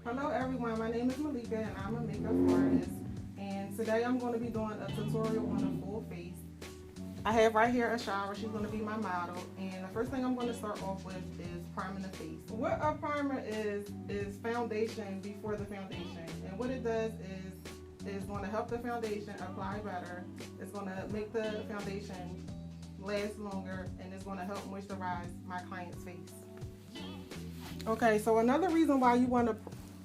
Hello everyone, my name is Malika and I'm a makeup artist, and today I'm going to be doing a tutorial on a full face. I have right here a shower. She's going to be my model, and the first thing I'm going to start off with is priming the face. What a primer is foundation before the foundation, and what it does is going to help the foundation apply better. It's going to make the foundation last longer, and it's going to help moisturize my client's face. Okay, so another reason why you want to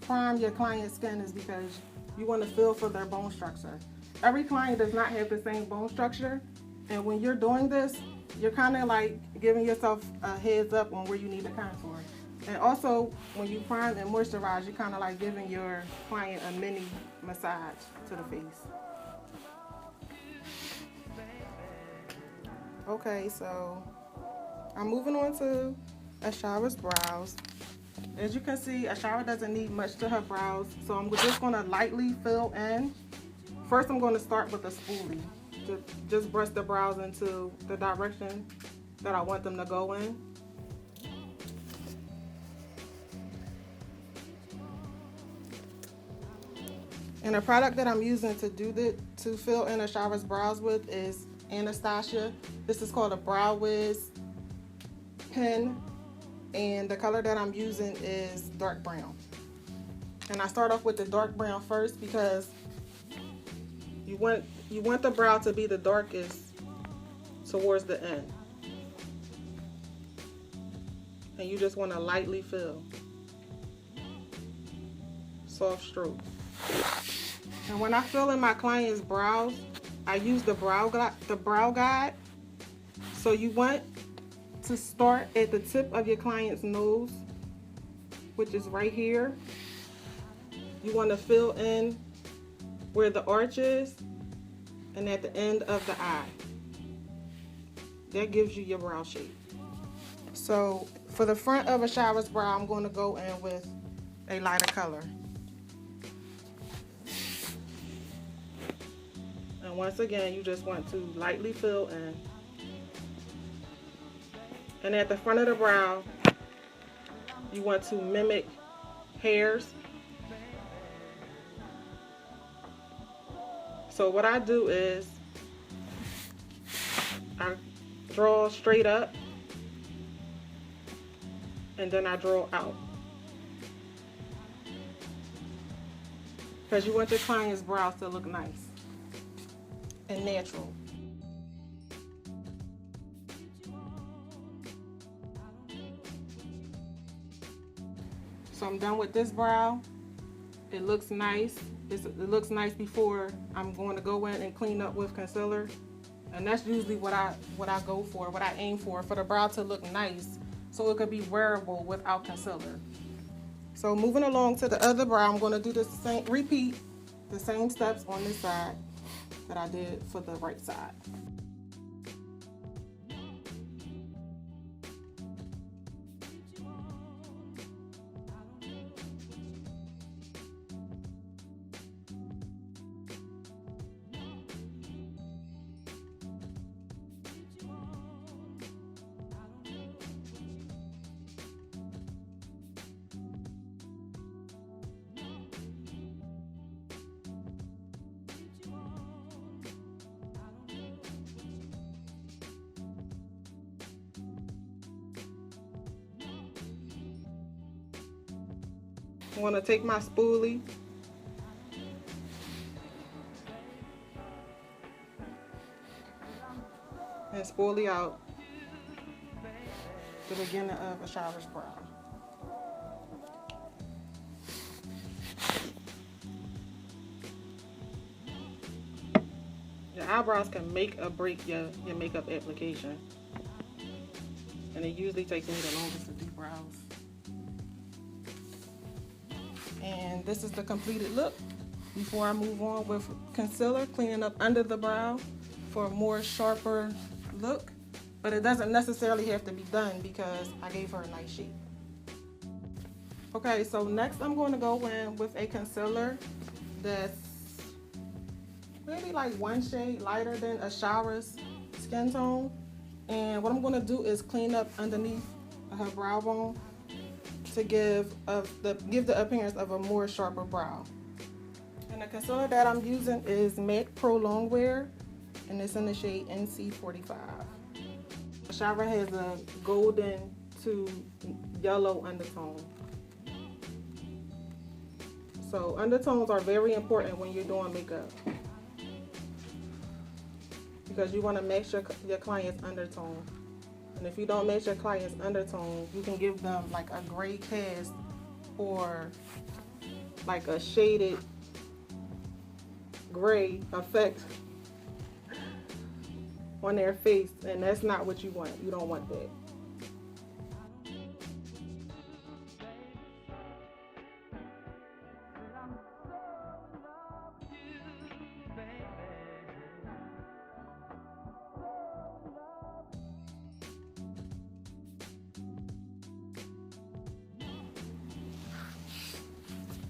prime your client's skin is because you want to feel for their bone structure. Every client does not have the same bone structure, and when you're doing this, you're kind of like giving yourself a heads up on where you need to contour. And also, when you prime and moisturize, you're kind of like giving your client a mini massage to the face. Okay, so I'm moving on to Ashawa's brows. As you can see, Ashawa doesn't need much to her brows, so I'm just going to lightly fill in. First, I'm going to start with a spoolie. Just brush the brows into the direction that I want them to go in. And the product that I'm using to fill in Ashawa's brows with is Anastasia. This is called a Brow Wiz pen, and the color that I'm using is dark brown. And I start off with the dark brown first because you want the brow to be the darkest towards the end. And you just want to lightly fill. Soft stroke. And when I fill in my client's brows, I use the brow guide. So you want to start at the tip of your client's nose, which is right here. You want to fill in where the arch is and at the end of the eye. That gives you your brow shape. So for the front of Ashawa's brow, I'm going to go in with a lighter color. And once again, you just want to lightly fill in. And at the front of the brow, you want to mimic hairs. So what I do is I draw straight up and then I draw out. Because you want your client's brows to look nice and natural. So I'm done with this brow. It looks nice. It looks nice before I'm going to go in and clean up with concealer. And that's usually what I go for, what I aim for the brow to look nice so it could be wearable without concealer. So moving along to the other brow, I'm going to do the same, repeat the same steps on this side that I did for the right side. I'm going to take my spoolie and spoolie out the beginning of Ashawa's brow. Your eyebrows can make or break your makeup application, and it usually takes me the longest to do brows. And this is the completed look before I move on with concealer, cleaning up under the brow for a more sharper look. But it doesn't necessarily have to be done because I gave her a nice shape. Okay, so next I'm going to go in with a concealer that's maybe like one shade lighter than Ashawa's skin tone. And what I'm going to do is clean up underneath her brow bone to give the appearance of a more sharper brow. And the concealer that I'm using is MAC Pro Longwear, and it's in the shade NC45. The shower has a golden to yellow undertone. So undertones are very important when you're doing makeup, because you want to match your client's undertone. And if you don't match your client's undertone, you can give them like a gray cast or like a shaded gray effect on their face, and that's not what you want. You don't want that.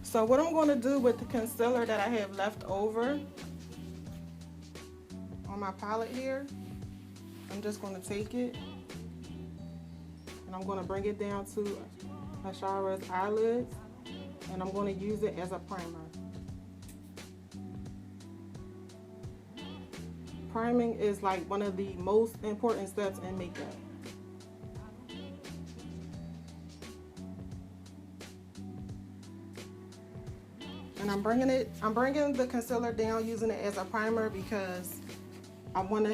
So what I'm going to do with the concealer that I have left over on my palette here, I'm just going to take it and I'm going to bring it down to Anastasia eyelids, and I'm going to use it as a primer. Priming is like one of the most important steps in makeup. And I'm bringing the concealer down using it as a primer because I want to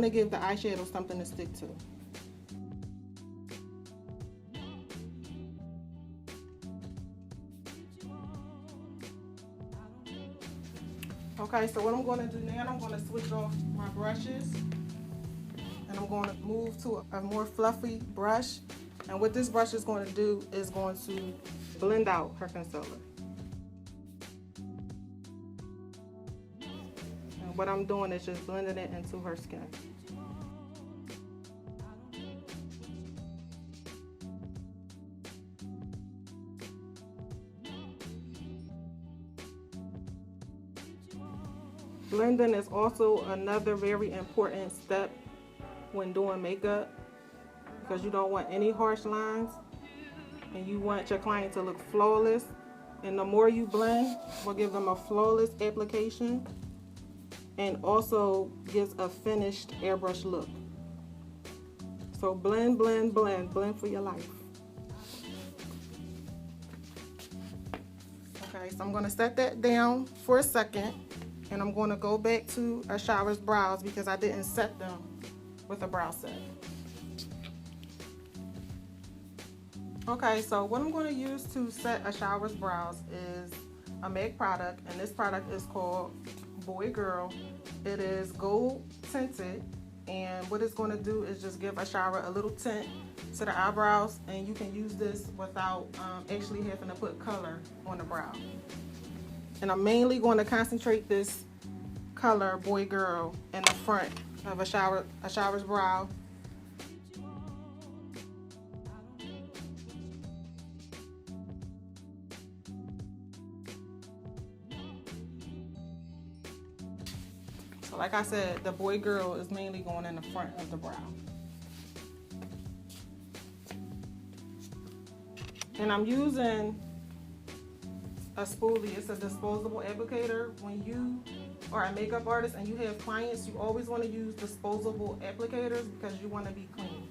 give the eyeshadow something to stick to. Okay, so what I'm going to do now, I'm going to switch off my brushes and I'm going to move to a more fluffy brush. And what this brush is going to do is going to blend out her concealer. What I'm doing is just blending it into her skin. Blending is also another very important step when doing makeup, because you don't want any harsh lines and you want your client to look flawless. And the more you blend will give them a flawless application, and also gives a finished airbrush look. So blend, blend, blend, blend for your life. Okay, so I'm gonna set that down for a second, and I'm gonna go back to Anastasia's brows because I didn't set them with a brow set. Okay, so what I'm gonna use to set Anastasia's brows is a MAC product, and this product is called Boy Girl. It is gold tinted, and what it's going to do is just give Anastasia a little tint to the eyebrows, and you can use this without actually having to put color on the brow. And I'm mainly going to concentrate this color, Boy Girl, in the front of Anastasia's brow. So like I said, the Boy Girl is mainly going in the front of the brow. And I'm using a spoolie. It's a disposable applicator. When you are a makeup artist and you have clients, you always want to use disposable applicators because you want to be clean.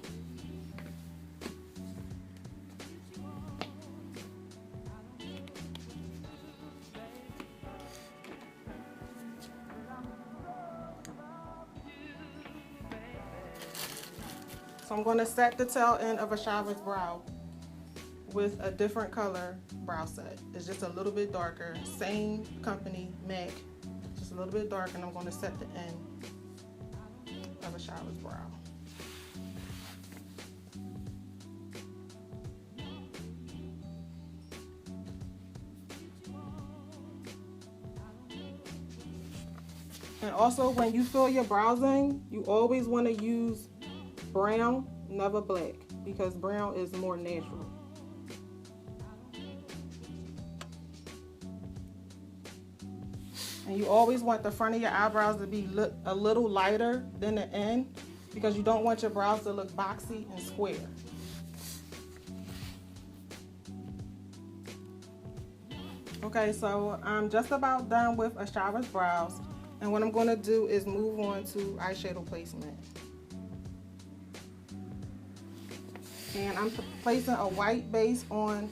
So I'm going to set the tail end of Anastasia's brow with a different color brow set. It's just a little bit darker. Same company, MAC, just a little bit darker, and I'm going to set the end of Anastasia's brow. And also, when you fill your brows in, you always want to use brown, never black, because brown is more natural. And you always want the front of your eyebrows to be a little lighter than the end, because you don't want your brows to look boxy and square. Okay, so I'm just about done with Ashara's brows. And what I'm going to do is move on to eyeshadow placement. And I'm placing a white base on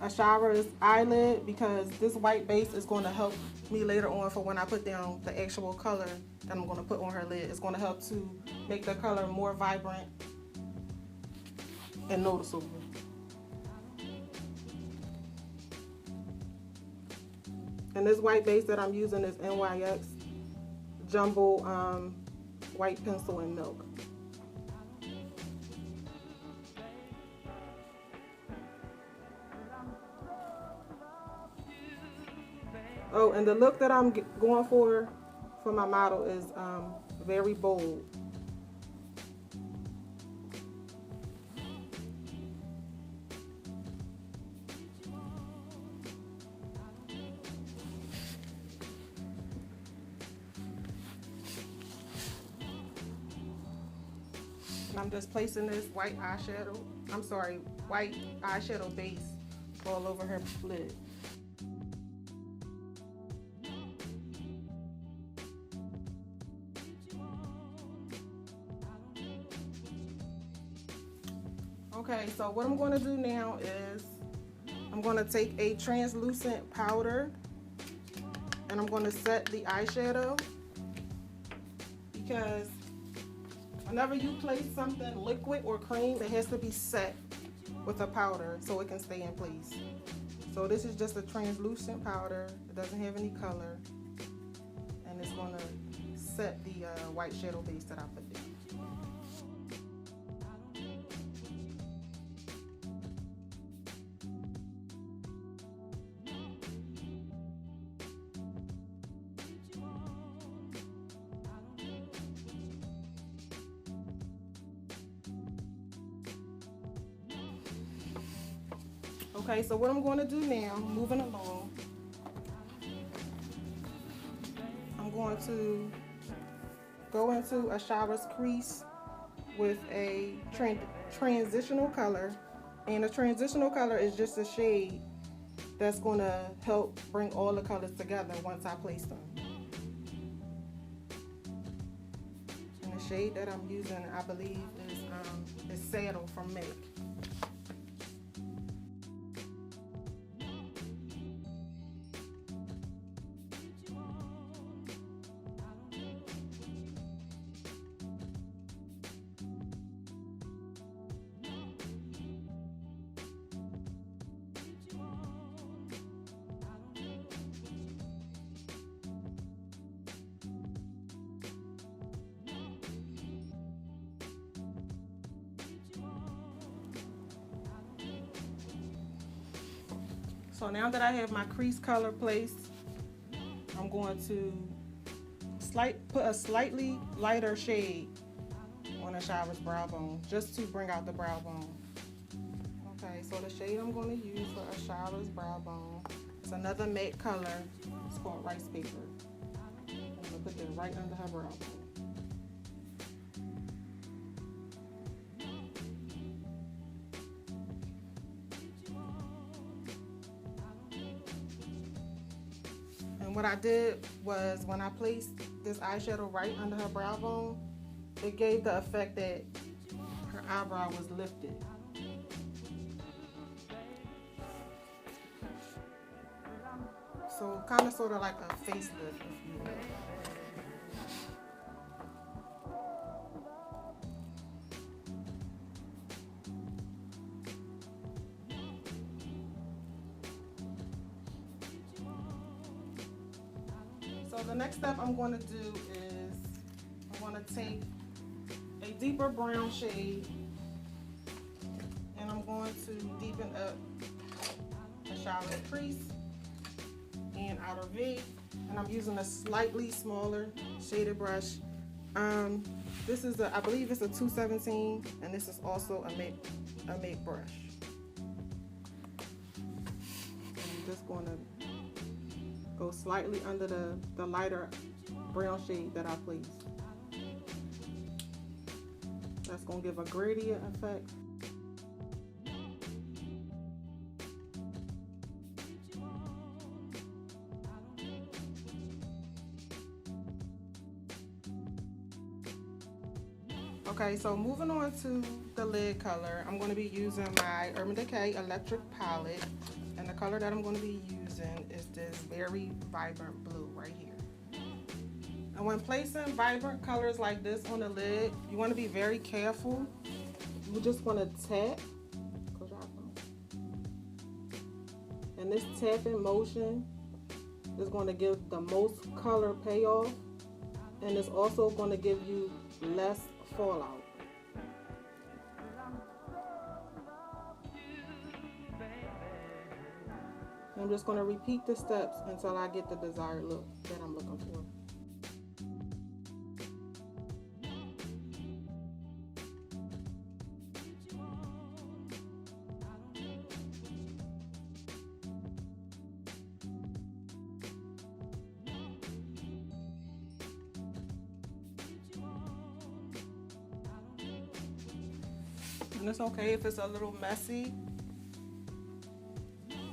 Ashara's eyelid because this white base is going to help me later on for when I put down the actual color that I'm going to put on her lid. It's going to help to make the color more vibrant and noticeable. And this white base that I'm using is NYX Jumbo White Pencil in Milk. Oh, and the look that I'm going for my model is very bold. And I'm just placing this white eyeshadow base all over her lid. Okay, so what I'm going to do now is I'm going to take a translucent powder and I'm going to set the eyeshadow, because whenever you place something liquid or cream, it has to be set with a powder so it can stay in place. So this is just a translucent powder. It doesn't have any color, and it's going to set the white shadow base that I put down. Okay, so what I'm going to do now, moving along, I'm going to go into Ashara's crease with a transitional color. And a transitional color is just a shade that's going to help bring all the colors together once I place them. And the shade that I'm using, I believe, is Saddle from MAC. So now that I have my crease color placed, I'm going to put a slightly lighter shade on Ashara's brow bone, just to bring out the brow bone. Okay, so the shade I'm going to use for Ashara's brow bone is another matte color. It's called Rice Paper. I'm going to put that right under her brow bone. And what I did was, when I placed this eyeshadow right under her brow bone, it gave the effect that her eyebrow was lifted. So kind of sort of like a facelift, if you will. So the next step I'm going to do is I'm going to take a deeper brown shade and I'm going to deepen up Ashara's crease and outer V, and I'm using a slightly smaller shaded brush. This is I believe it's a 217, and this is also a make brush. I'm just going to go slightly under the lighter brown shade that I placed. That's going to give a gradient effect. Okay, so moving on to the lid color, I'm going to be using my Urban Decay Electric Palette. And the color that I'm going to be using is this very vibrant blue right here. And when placing vibrant colors like this on the lid, you want to be very careful. You just want to tap. And this tapping motion is going to give the most color payoff. And it's also going to give you less fallout. I'm just going to repeat the steps until I get the desired look that I'm looking for. And it's okay if it's a little messy,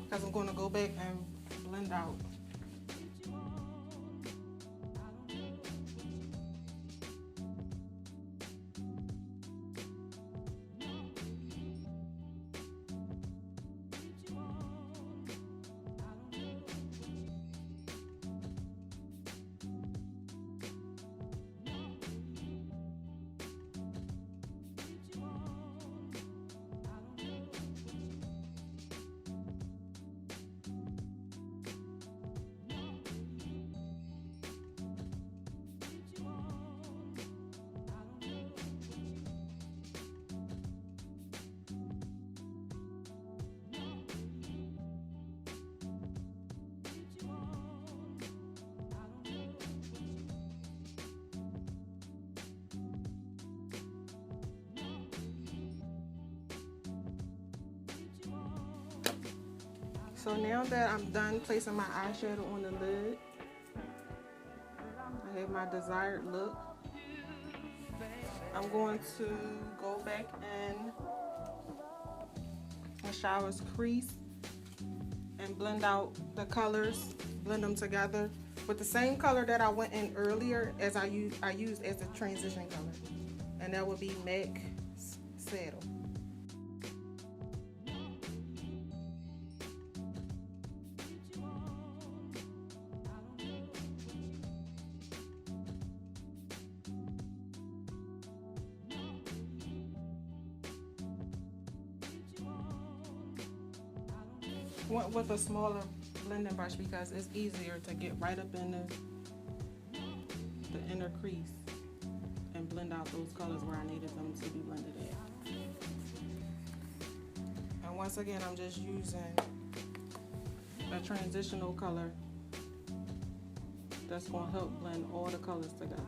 because I'm going to go back and blend out. So now that I'm done placing my eyeshadow on the lid, I have my desired look. I'm going to go back in Anastasia Crease and blend out the colors, blend them together with the same color that I went in earlier as I used as a transition color, and that would be MAC Saddle. Went with a smaller blending brush because it's easier to get right up in the inner crease and blend out those colors where I needed them to be blended at. And once again, I'm just using a transitional color that's going to help blend all the colors together.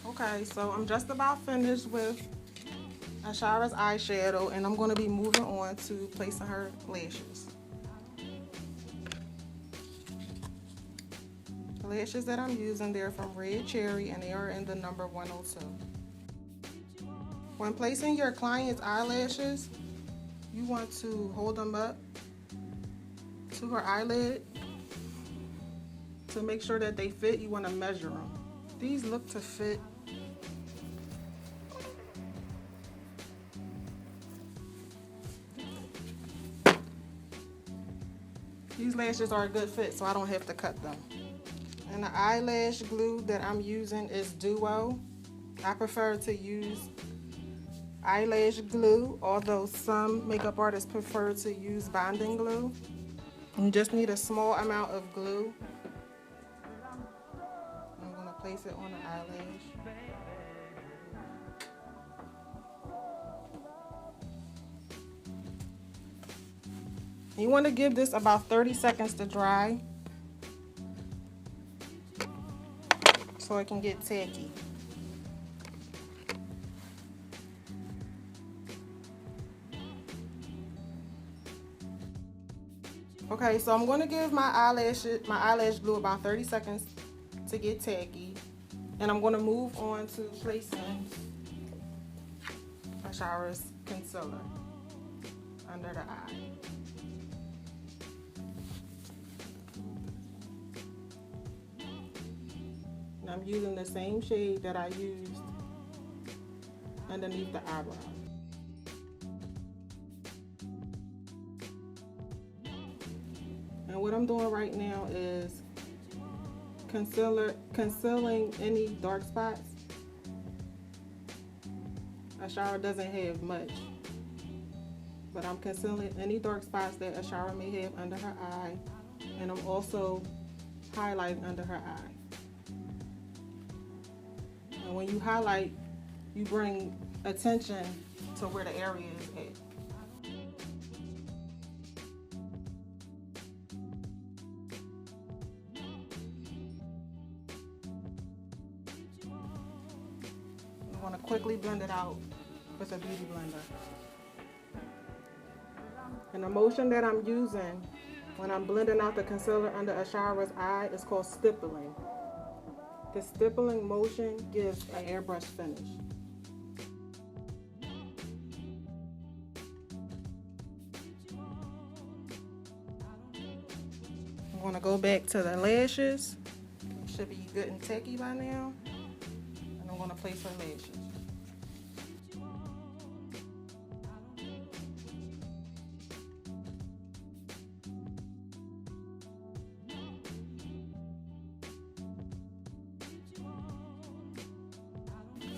Okay, so I'm just about finished with Anastasia's eyeshadow, and I'm going to be moving on to placing her lashes. The lashes that I'm using, they're from Red Cherry, and they are in the number 102. When placing your client's eyelashes, you want to hold them up to her eyelid to make sure that they fit, you want to measure them. These look to fit. These lashes are a good fit, so I don't have to cut them. And the eyelash glue that I'm using is Duo. I prefer to use eyelash glue, although some makeup artists prefer to use bonding glue. You just need a small amount of glue. I'm going to place it on the eyelash. You want to give this about 30 seconds to dry so it can get tacky. Okay, so I'm going to give my eyelash glue about 30 seconds to get tacky. And I'm going to move on to placing Anastasia concealer under the eye. And I'm using the same shade that I used underneath the eyebrow. And what I'm doing right now is concealing any dark spots. Anastasia doesn't have much, but I'm concealing any dark spots that Anastasia may have under her eye, and I'm also highlighting under her eye. And when you highlight, you bring attention to where the area is at. You want to quickly blend it out with a beauty blender. And the motion that I'm using when I'm blending out the concealer under Anastasia's eye is called stippling. The stippling motion gives an airbrush finish. I'm going to go back to the lashes. Should be good and tacky by now. And I'm going to place her lashes.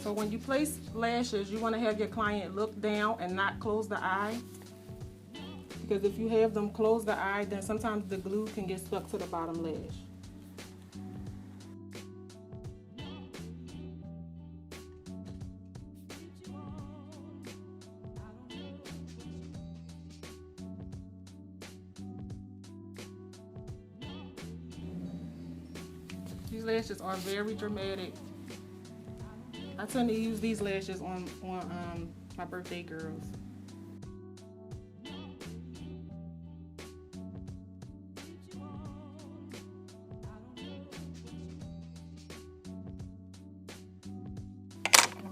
So when you place lashes, you want to have your client look down and not close the eye. Because if you have them close the eye, then sometimes the glue can get stuck to the bottom lash. These lashes are very dramatic. I tend to use these lashes on my birthday girls.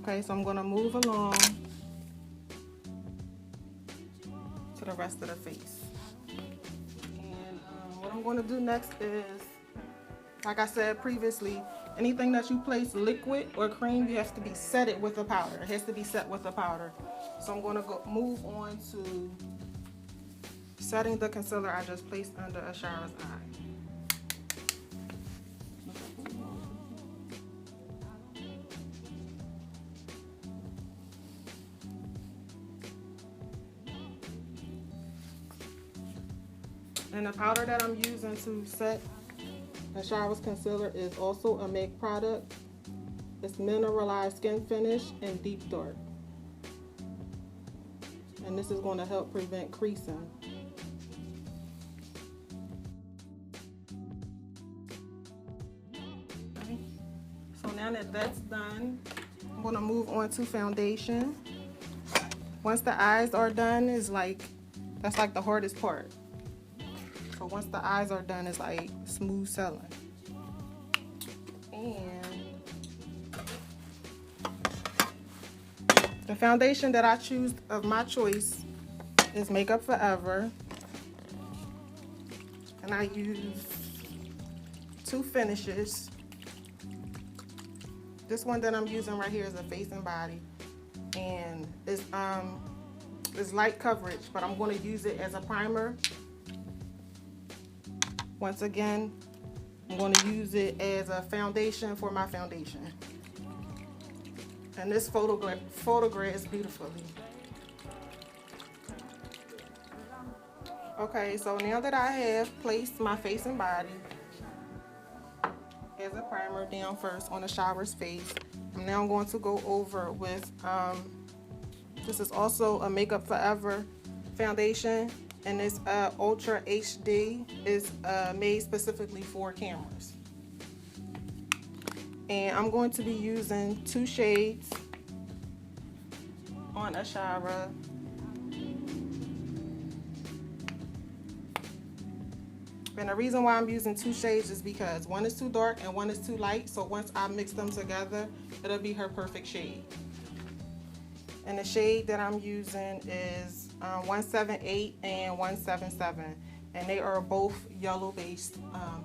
Okay, so I'm going to move along to the rest of the face. And what I'm going to do next is, like I said previously, anything that you place liquid or cream, you have to be set it with a powder. It has to be set with a powder. So I'm going to move on to setting the concealer I just placed under Anastasia's eye. And the powder that I'm using to set Anastasia's concealer is also a MAC product. It's mineralized skin finish and deep dark. And this is going to help prevent creasing. Okay. So now that that's done, I'm going to move on to foundation. Once the eyes are done, that's like the hardest part. So once the eyes are done, it's like smooth sailing. And the foundation that I choose of my choice is Makeup Forever. And I use two finishes. This one that I'm using right here is a face and body, and it's light coverage, but I'm going to use it as a primer. Once again, I'm going to use it as a foundation for my foundation. And this photographs beautifully. Okay, so now that I have placed my face and body as a primer down first on the shower's face, I'm now going to go over with, this is also a Makeup Forever foundation, and it's Ultra HD. Is made specifically for cameras. And I'm going to be using 2 shades on a shower. And the reason why I'm using 2 shades is because one is too dark and one is too light. So once I mix them together, it'll be her perfect shade. And the shade that I'm using is 178 and 177. And they are both yellow based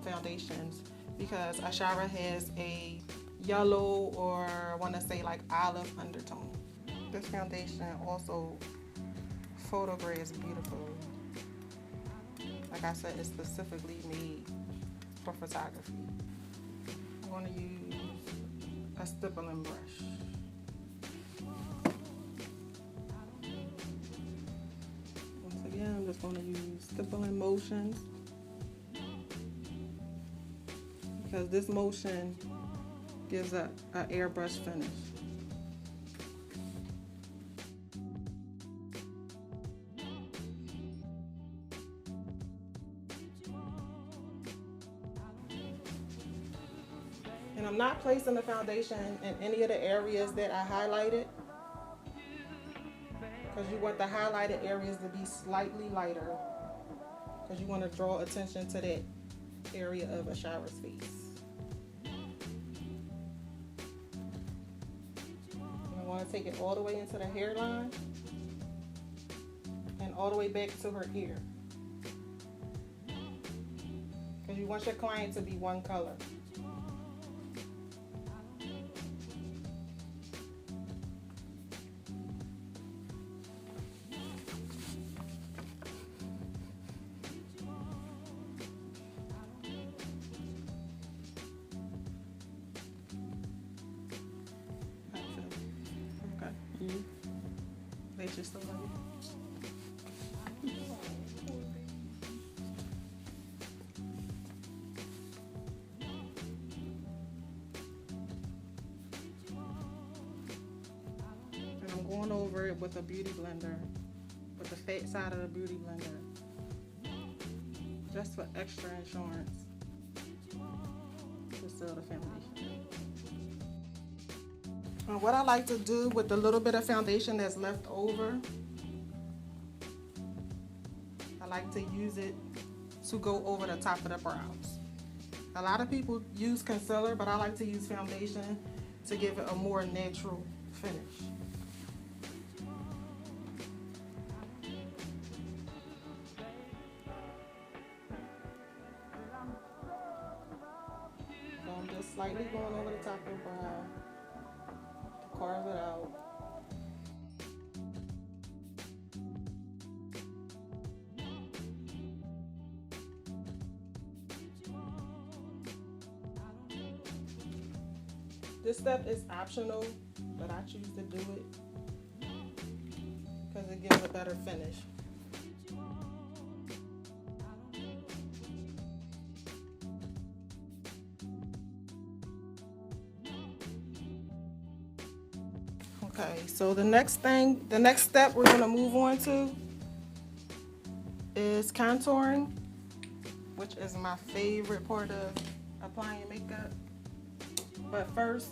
foundations, because Ashara has a yellow, or I want to say like olive undertone. This foundation also photographs beautifully. Like I said, it's specifically made for photography. I'm going to use a stippling brush. Once again, I'm just going to use stippling motions, because this motion gives an airbrush finish. And I'm not placing the foundation in any of the areas that I highlighted, because you want the highlighted areas to be slightly lighter, because you want to draw attention to that area of a shower's face. I want to take it all the way into the hairline and all the way back to her ear, because you want your client to be one color. They just so heavy. And I'm going over it with a beauty blender, with the fat side of the beauty blender, just for extra insurance to seal the foundation. And what I like to do with the little bit of foundation that's left over, I like to use it to go over the top of the brows. A lot of people use concealer, but I like to use foundation to give it a more natural finish. So I'm just slightly going over the top of the brow. Carve it out. This step is optional, but I choose to do it because it gives a better finish. Okay, so the next step we're going to move on to is contouring, which is my favorite part of applying makeup. But first,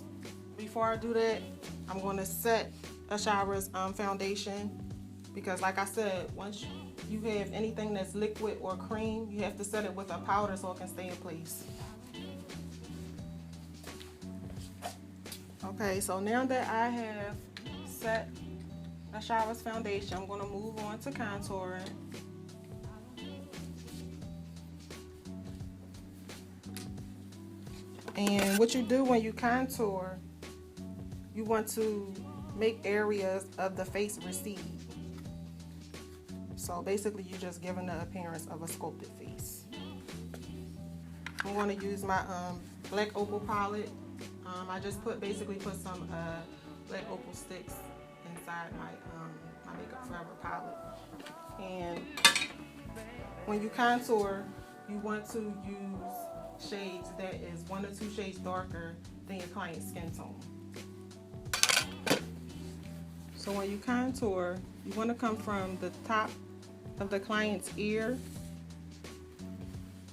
before I do that, I'm going to set Ashara's foundation, because like I said, once you have anything that's liquid or cream, you have to set it with a powder so it can stay in place. Okay, so now that I have set Ashara's foundation, I'm going to move on to contouring. And what you do when you contour, you want to make areas of the face recede. So basically you're just giving the appearance of a sculpted face. I'm going to use my black opal palette. I just basically put some black opal sticks inside my Makeup Forever palette. And when you contour, you want to use shades that is 1 or 2 shades darker than your client's skin tone. So when you contour, you want to come from the top of the client's ear,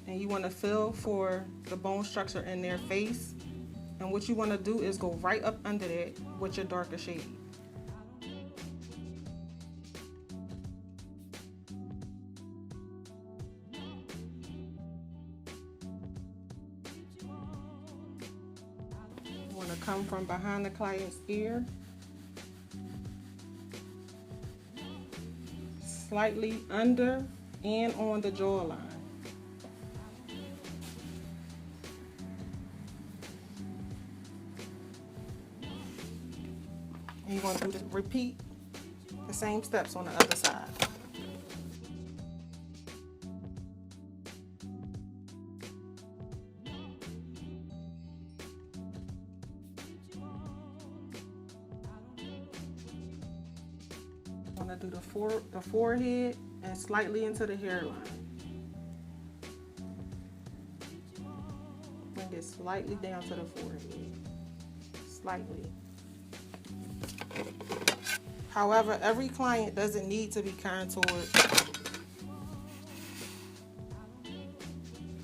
and you want to feel for the bone structure in their face. And what you want to do is go right up under that with your darker shade. You want to come from behind the client's ear, slightly under and on the jawline. And you're going to repeat the same steps on the other side. I'm going to do the forehead and slightly into the hairline. Bring it slightly down to the forehead. Slightly. However, every client doesn't need to be contoured.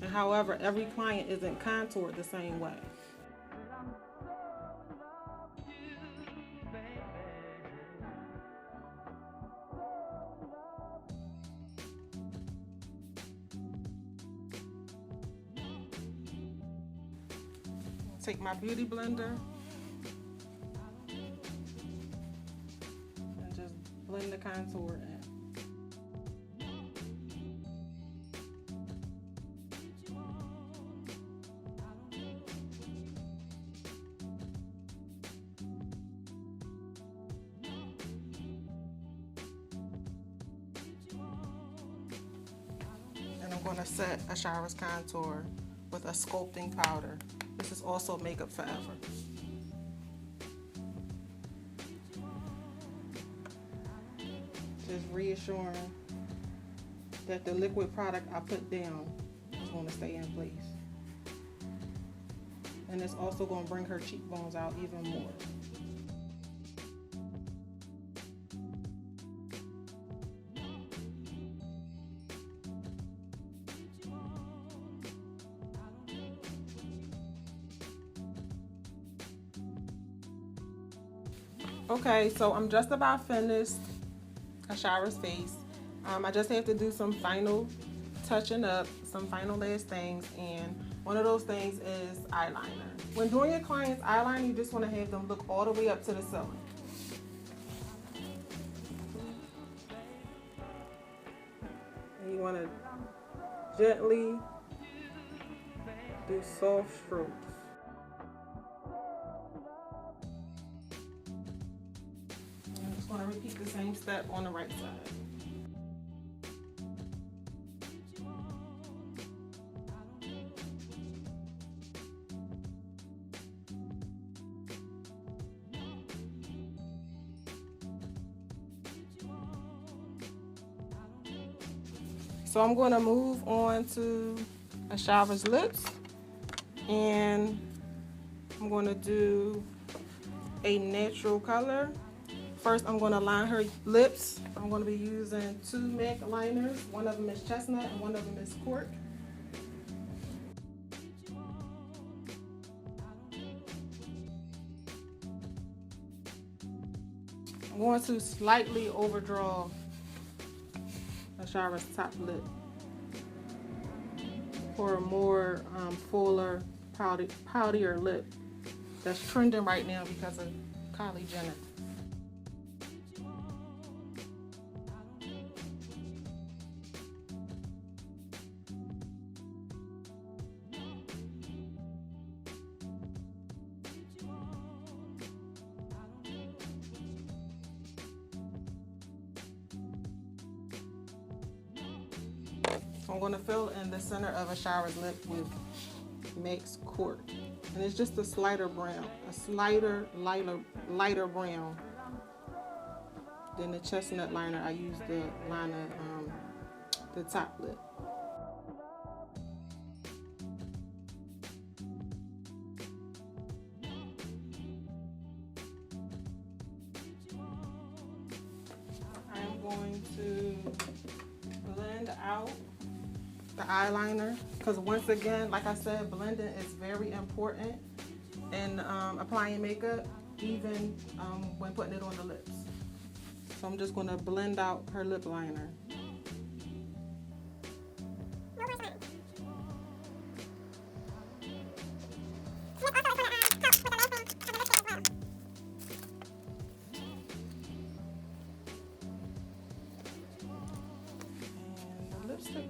And however, every client isn't contoured the same way. Take my beauty blender and just blend the contour in. And I'm going to set Ashara's contour with a sculpting powder. This is also Makeup Forever. Just reassuring that the liquid product I put down is going to stay in place. And it's also going to bring her cheekbones out even more. Okay, so I'm just about finished Ashara's face. I just have to do some final touching up, some final last things, and one of those things is eyeliner. When doing your client's eyeliner, you just want to have them look all the way up to the ceiling. And you want to gently do soft strokes. I'm just going to repeat the same step on the right side. So I'm going to move on to Ashara's lips, and I'm going to do a natural color. First, I'm going to line her lips. I'm going to be using 2 MAC liners. One of them is Chestnut and one of them is Cork. I'm going to slightly overdraw Ashara's top lip for a more fuller, powdier lip that's trending right now because of Kylie Jenner. So I'm going to fill in the center of a shower's lip with MAC's Court. And it's just a lighter brown than the chestnut liner. I use the liner, the top lip. I'm going to blend out the eyeliner, because once again, like I said, blending is very important in applying makeup, even when putting it on the lips. So I'm just going to blend out her lip liner.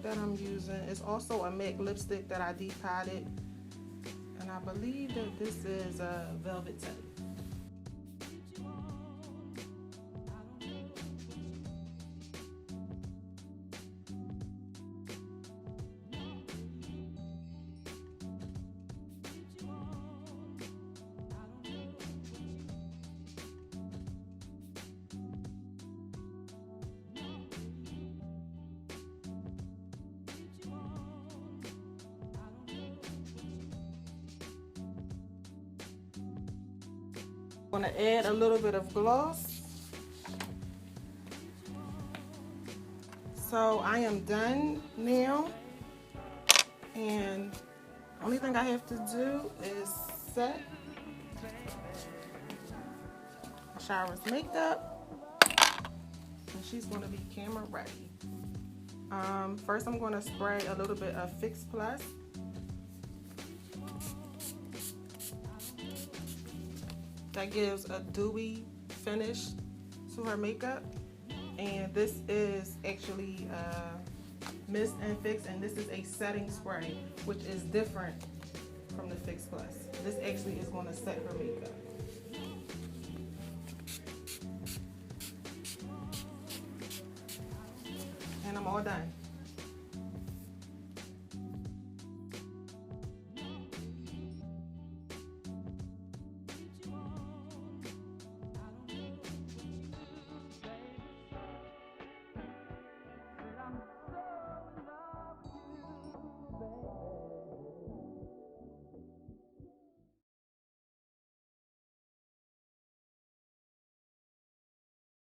That I'm using is also a MAC lipstick that I depotted, and I believe that this is a Velvet Teddy. I'm going to add a little bit of gloss. So I am done now, and only thing I have to do is set Shira's makeup, and she's going to be camera ready. First I'm going to spray a little bit of Fix Plus. That gives a dewy finish to her makeup, and this is actually Mist and Fix, and this is a setting spray, which is different from the Fix Plus. This actually is going to set her makeup. And I'm all done.